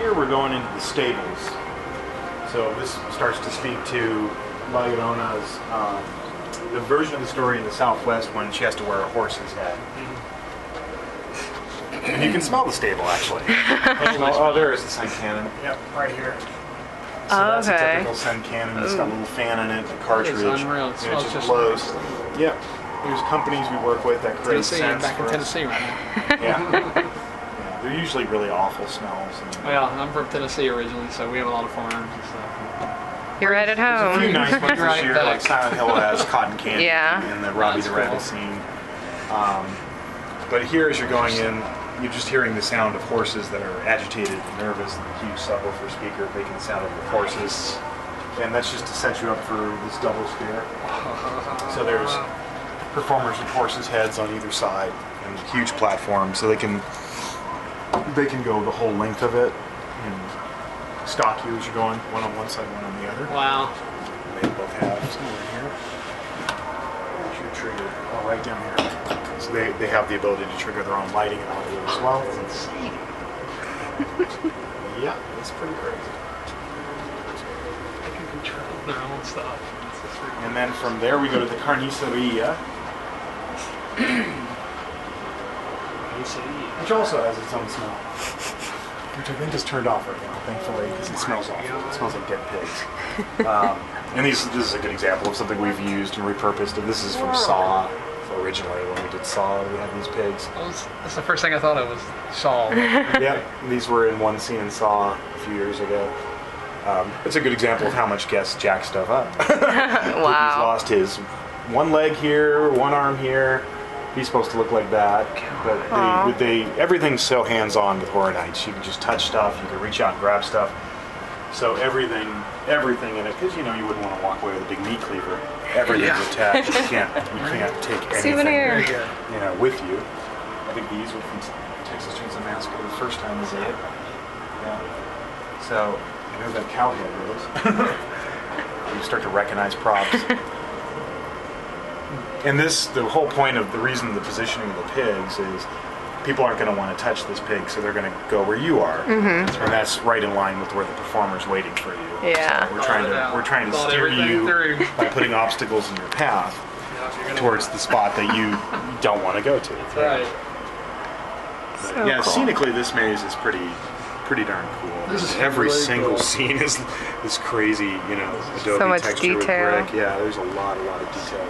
here we're going into the stables. So this starts to speak to LLorona's the version of the story in the Southwest when she has to wear a horse's head. And you can smell the stable, actually. Oh, there is the sun cannon. Yep, right here. So that's a typical sun cannon. It's got a little fan in it, a cartridge. It's unreal. It smells just just blows. Yep. There's companies we work with that create scents. Back in Tennessee right now. Yeah. They're usually really awful smells. Well, I'm from Tennessee originally, so we have a lot of farms and stuff. You're right at home. There's a few nice ones this year, like Silent Hill has Cotton Candy and the Robbie the Rabbit scene. But here, as you're going in, you're just hearing the sound of horses that are agitated and nervous, and the huge subwoofer speaker making the sound of the horses. And that's just to set you up for this double scare. So there's performers with horses' heads on either side, and a huge platform, so they can go the whole length of it and stalk you as you're going, one on one side, one on the other. Wow. And they both have somewhere here. There's your trigger. Oh, right down here. So they have the ability to trigger their own lighting and audio as well. That's insane. Yeah, it's pretty crazy. They can control their own stuff. And then from there we go to the carniceria, which also has its own smell. Which I think is turned off right now, thankfully, because it smells awful. It smells like dead pigs. And this is a good example of something we've used and repurposed. And this is from Saw. Originally, when we did Saw, we had these pigs. That's the first thing I thought of was Saw. Yeah, these were in one scene in Saw a few years ago. It's a good example of how much Guest jacked stuff up. Wow. He's lost his one leg here, one arm here. He's supposed to look like that, but everything's so hands-on with Horror Nights. You can just touch stuff, you can reach out and grab stuff. So everything in it, because you wouldn't want to walk away with a big meat cleaver. Everything's attached. You can't take anything with you. I think these were from Texas Chainsaw Massacre the first time we did it. Yeah. So I know that cow head is. You start to recognize props. And the whole point of the reason the positioning of the pigs is people aren't going to want to touch this pig, so they're going to go where you are, and that's right in line with where the performer's waiting for you. Yeah. So we're trying to steer you by putting obstacles in your path towards the spot that you don't want to go to. That's right. So yeah, cool. Scenically, this maze is pretty darn cool. Every really single cool. scene is this crazy, Adobe So much texture detail. with brick. Yeah, there's a lot of detail.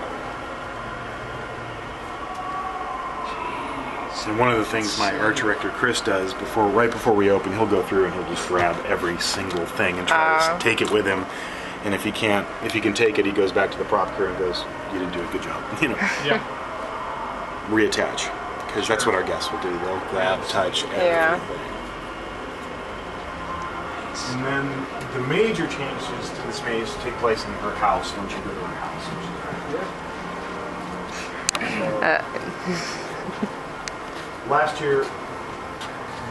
And one of the things my art director Chris does right before we open, he'll go through and he'll just grab every single thing and try to take it with him. And if he can take it, he goes back to the prop crew and goes, "You didn't do a good job." Yeah. Reattach, because that's what our guests will do. They'll grab, touch, everything. And then the major changes to this maze take place in her house once you go to her house, which is right here. Last year,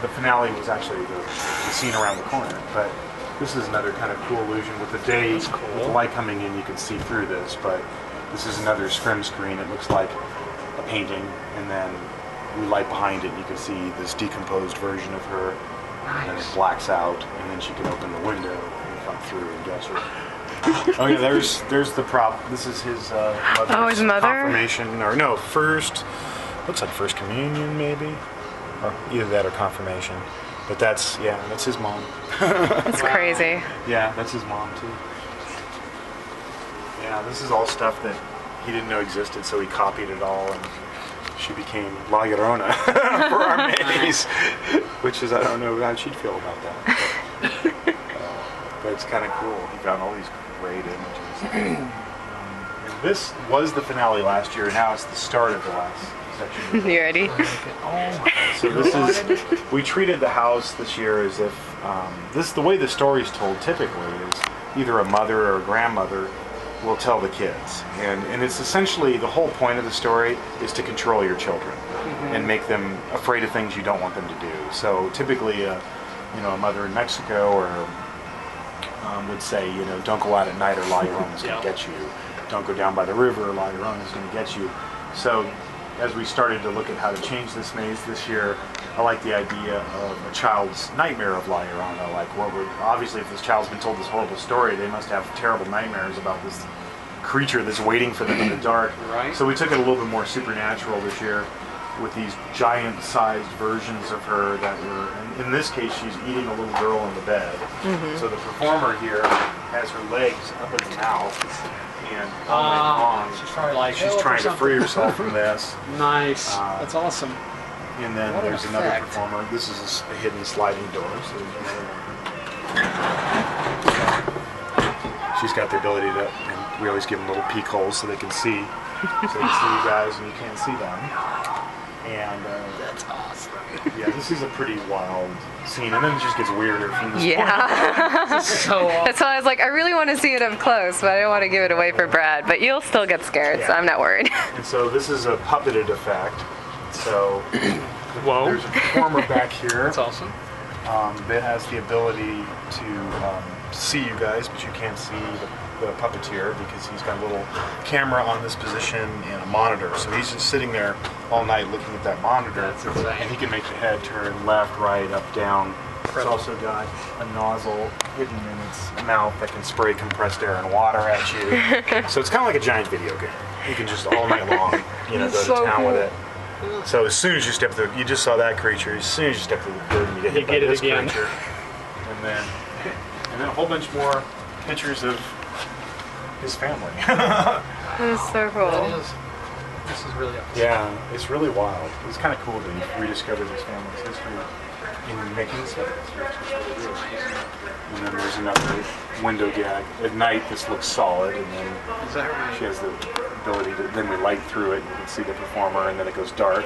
the finale was actually the scene around the corner, but this is another kind of cool illusion with the day, with the light coming in, you can see through this, but this is another scrim screen. It looks like a painting, and then we light behind it, and you can see this decomposed version of her, and then it blacks out, and then she can open the window and come through and get you. Oh yeah, there's the prop. This is his mother's his mother? confirmation, or no, looks like first communion maybe, or either that or confirmation. But that's his mom. That's crazy. Yeah, that's his mom too. Yeah, this is all stuff that he didn't know existed, so he copied it all, and she became LLorona for our maze, which is, I don't know how she'd feel about that. But it's kind of cool. He found all these great images. This was the finale last year, and now it's the start of the last section. You ready? So we treated the house this year as if, the way the story's told typically is either a mother or a grandmother will tell the kids. And it's essentially, the whole point of the story is to control your children and make them afraid of things you don't want them to do. So typically, a mother in Mexico would say, don't go out at night or LLorona's going to get you. Don't go down by the river or LLorona's going to get you. So as we started to look at how to change this maze this year, I like the idea of a child's nightmare of La Llorona. Like, what would obviously, if this child's been told this horrible story, they must have terrible nightmares about this creature that's waiting for them in the dark. Right. So we took it a little bit more supernatural this year with these giant-sized versions of her that were, in this case, she's eating a little girl in the bed. So the performer here has her legs up in the mouth and all night long. She's probably like, She's trying to free herself from this. Nice. That's awesome. And then What an there's another effect. performer. This is a hidden sliding door. So there's another one. She's got the ability to, and we always give them little peek holes so they can see. So they can see you guys and you can't see them. And That's awesome. yeah, this is a pretty wild scene. And then it just gets weirder from this Yeah. So awesome. That's why I was like, I really want to see it up close, but I don't want to give it away for Brad. But you'll still get scared, so Yeah. I'm not worried. And so this is a puppeted effect. So Whoa. there's a performer back here That's awesome. that has the ability to see you guys, but you can't see the puppeteer because he's got a little camera on this position and a monitor. So he's just sitting there all night looking at that monitor. That's insane. And he can make the head turn left, right, up, down. It's Incredible. also got a nozzle hidden in its mouth that can spray compressed air and water at you. So it's kind of like a giant video game. You can just all night long, go That's to so town cool. with it. So as soon as you step through, you just saw that creature. As soon as you step through the curtain, you get hit by get it this again. creature, and then a whole bunch more pictures of his family. That is so That cool. is. This is really awesome. Yeah, it's really wild. It's kind of cool to rediscover this family's history in making stuff. And then there's another window gag. At night, this looks solid, and then Is that right? she has the ability to, then we light through it, and you can see the performer, and then it goes dark.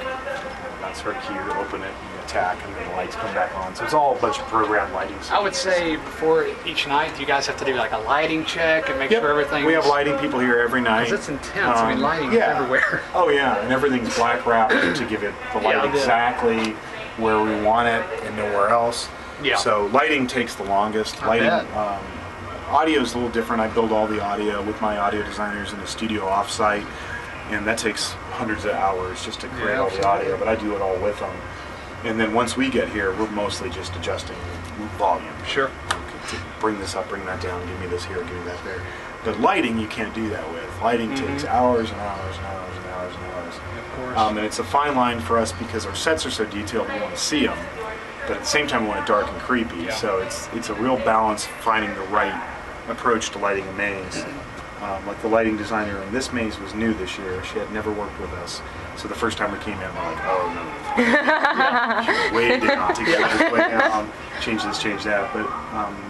That's her cue to open it and attack, and then the lights come back on. So it's all a bunch of programmed lighting. I would say before each night, do you guys have to do like a lighting check and make sure everything? We have lighting people here every night. Because it's intense. I mean, lighting is everywhere. Oh yeah, and everything's black wrapped to give it the light Yeah, exactly where we want it and nowhere else. Yeah. So lighting takes the longest. I Lighting, bet. audio is a little different. I build all the audio with my audio designers in a studio offsite, and that takes hundreds of hours just to create Yeah, all the absolutely. audio. But I do it all with them. And then once we get here, we're mostly just adjusting volume. Sure. To bring this up, bring that down, give me this here, give me that there. But lighting, you can't do that with. Lighting takes hours and hours and hours and hours and hours. Of course. And it's a fine line for us because our sets are so detailed, we want to see them, but at the same time, we want it dark and creepy. Yeah. So it's a real balance finding the right approach to lighting a maze. Like the lighting designer in this maze was new this year. She had never worked with us. So the first time we came in, we're like, oh no. She was way down, take this way down, change this, change that. But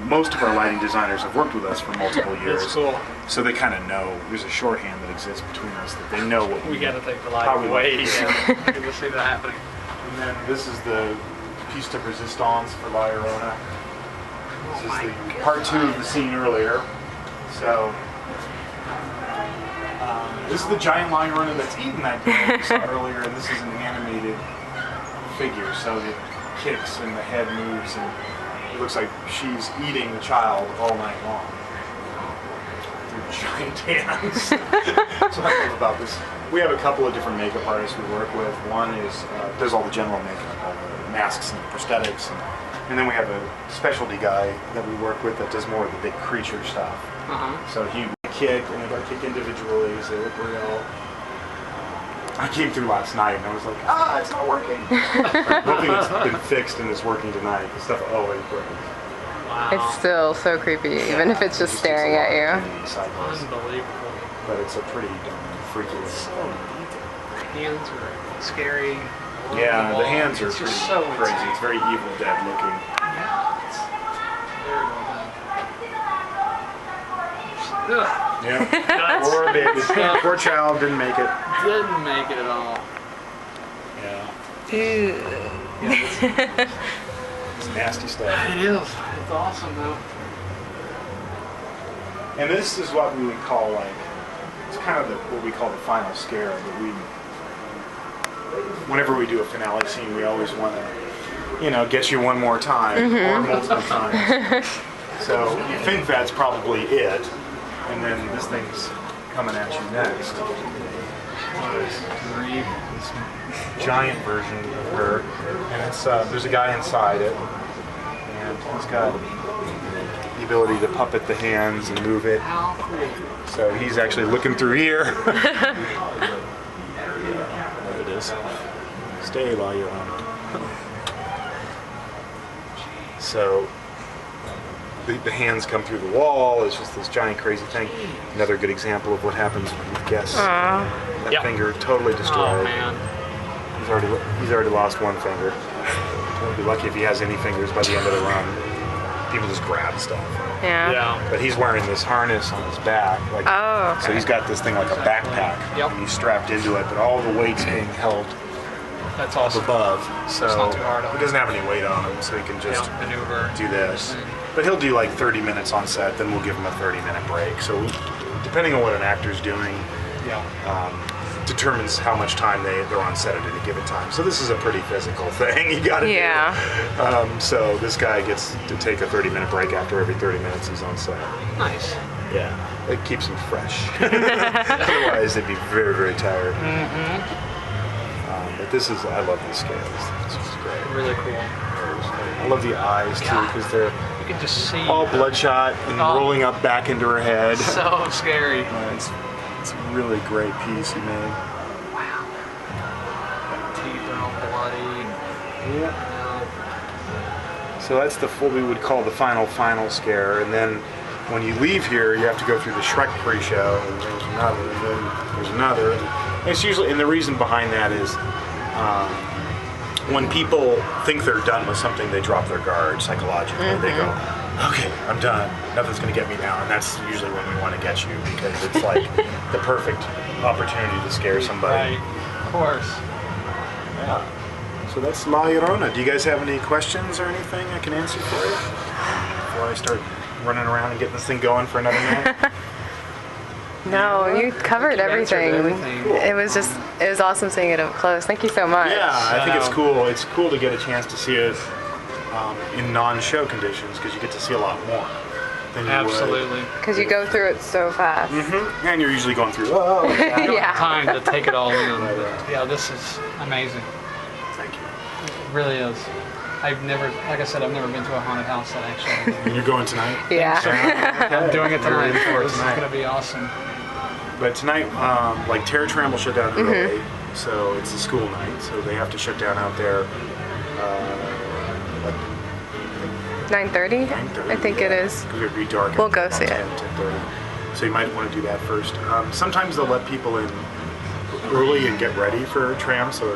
most of our lighting designers have worked with us for multiple years. That's cool. So they kind of know, there's a shorthand that exists between us that they know what We got to take the how we light away. like it. Yeah. Good to see that happening. And then this is the piece de resistance for La Llorona. This is the part 2 of the scene earlier. So this is the giant La Llorona that's eaten that girl we saw earlier, and this is an animated figure. So it kicks and the head moves, and it looks like she's eating the child all night long. Through giant hands. That's what I love about this. We have a couple of different makeup artists we work with. One is does all the general makeup, all the masks and prosthetics, and then we have a specialty guy that we work with that does more of the big creature stuff. So he kick, and if I kick individually, so they look real. I came through last night and I was like, it's not working. Hoping it's been fixed and it's working tonight. The stuff always breaks. Wow. It's still so creepy, even if it's just staring at you. Unbelievable. But it's a pretty darn freaky. Hands are scary. Yeah, the hands are It's pretty just so crazy. insane. It's very Evil Dead looking. Yeah, it's very well done. Ugh, Yeah. nuts. Poor baby. Poor child didn't make it. Didn't make it at all. Yeah. Ew. It's nasty stuff. It is. It's awesome though. And this is what we would call it's kind of what we call the final scare. That whenever we do a finale scene, we always want to, get you one more time or multiple times. So you think that's probably it, and then this thing's coming at you next. Grief. This this giant version of her, and it's there's a guy inside it, and he's got the ability to puppet the hands and move it. How cool. So he's actually looking through here. There it is. Stay while you're on. So the hands come through the wall. It's just this giant crazy thing. Another good example of what happens with guests. That Yep. finger totally destroyed. Oh man. He's already lost one finger. He'll be lucky if he has any fingers by the end of the run. People just grab stuff. Yeah. Yeah. But he's wearing this harness on his back. Like, Oh, okay. So he's got this thing like a backpack. Yep. And he's strapped into it, but all the weight's being held That's awesome. above. So It's not too hard on he him. doesn't have any weight on him, so he can just Maneuver. do this. But he'll do like 30 minutes on set, then we'll give him a 30-minute break. So depending on what an actor's doing, Yeah. determines how much time they're on set at any given time. So this is a pretty physical thing you gotta Yeah. do. So this guy gets to take a 30-minute break after every 30 minutes he's on set. Nice. Yeah, it keeps him fresh. Otherwise they'd be very, very tired. But this is, I love these scales. This is great. Really cool. I love the eyes too, because they're You can just see. all bloodshot and Oh. rolling up back into her head. So scary. It's a really great piece he made. Wow. Teeth are all bloody. Yeah. So that's what we would call the final scare, and then when you leave here, you have to go through the Shrek pre-show, and there's another, and then there's another. And it's usually, and the reason behind that is when people think they're done with something, they drop their guard psychologically. They go, okay, I'm done. Nothing's going to get me now. And that's usually when we want to get you, because it's like the perfect opportunity to scare somebody. Right. Of course. Yeah. So that's LLorona. Do you guys have any questions or anything I can answer for you before I start running around and getting this thing going for another minute? No, you covered answered everything. everything. It was awesome seeing it up close. Thank you so much. Yeah, I think it's So- cool. It's cool to get a chance to see it in non-show conditions, because you get to see a lot more than you Absolutely. Because you go through it so fast. would. And you're usually going through, oh, yeah. Yeah. Time to take it all in. Right. Yeah, this is amazing. Thank you. It really is. I've never, like I said, I've never been to a haunted house that actually. And you're going tonight? Yeah. I'm doing it tonight. You're in for it This is tonight. going to be awesome. But tonight, like Terror Tram will shut down early, so it's a school night, so they have to shut down out there like 9:30? 9:30. I think it is. Because it'll be dark. We'll go about see it. 10:30. So you might want to do that first. Sometimes they'll let people in early and get ready for a tram, so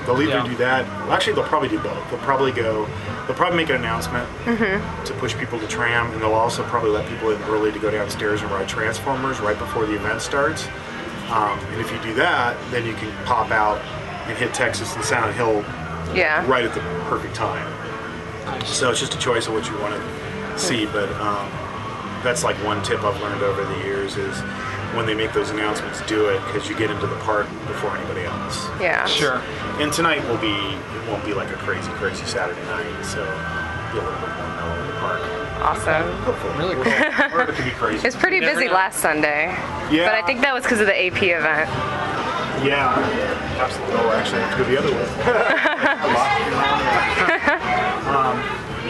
they'll either Yeah. do that. Well, actually, they'll probably do both. They'll probably make an announcement to push people to tram, and they'll also probably let people in early to go downstairs and ride Transformers right before the event starts. And if you do that, then you can pop out and hit Texas and Sound Hill Yeah. right at the perfect time. Nice. So it's just a choice of what you want to see, but that's like one tip I've learned over the years is when they make those announcements, do it, because you get into the park before anybody else. Yeah. Sure. And tonight it won't be like a crazy Saturday night, so it'll be a little bit more mellow in the park. Awesome. Hopefully. Really cool. Or it could be crazy. It's pretty Never busy know. last Sunday. Yeah. But I think that was because of the AP event. Yeah, absolutely. Oh, actually, it could go the other way.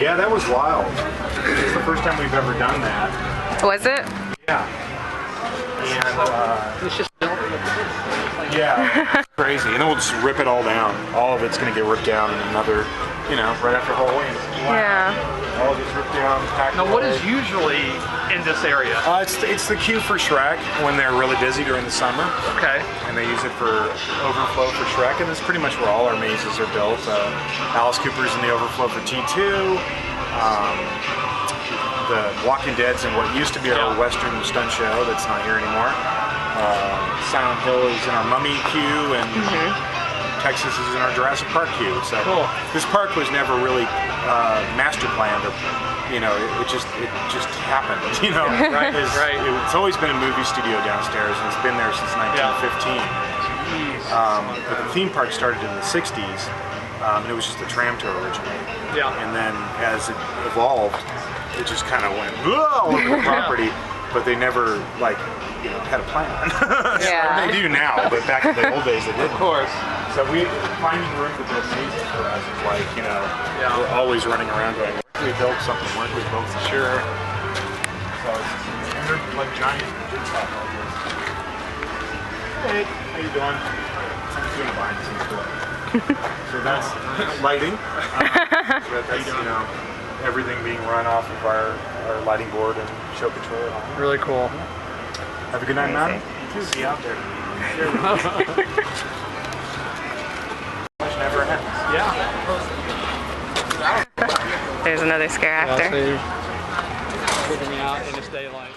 Yeah, that was wild. It's the first time we've ever done that. Was it? Yeah. And It's just built. yeah, it's crazy. And then we'll just rip it all down. All of it's going to get ripped down in another, right after Halloween. Yeah. All gets ripped down, packed Now, what away. is usually in this area? It's the queue for Shrek when they're really busy during the summer. Okay. And they use it for overflow for Shrek, and that's pretty much where all our mazes are built. Alice Cooper's in the overflow for T2. The Walking Dead's in what used to be our Yeah. Western stunt show that's not here anymore. Silent Hill is in our Mummy queue, and Texas is in our Jurassic Park queue. So Cool. this park was never really master planned, or it just happened. Right, right. It's always been a movie studio downstairs, and it's been there since 1915. But the theme park started in the 60s, and it was just a tram tour originally. Yeah. And then as it evolved, it just kind of went all over the property, but they never had a plan. Yeah. They do now, but back in the old days they didn't. Of course. So finding room to build mazes for us is like, we're always running around going, where can we build something? Where can we build something? Sure. So and they're like giant jigsaw puzzles. Hey, how you doing? I'm just doing a behind the scenes tour. So that's lighting. So that's, everything being run off of our lighting board and show control and all. Really cool. Have a good night, man. You too. See you out there. Never ends. Yeah. There's another scare actor. Taking me out in this daylight.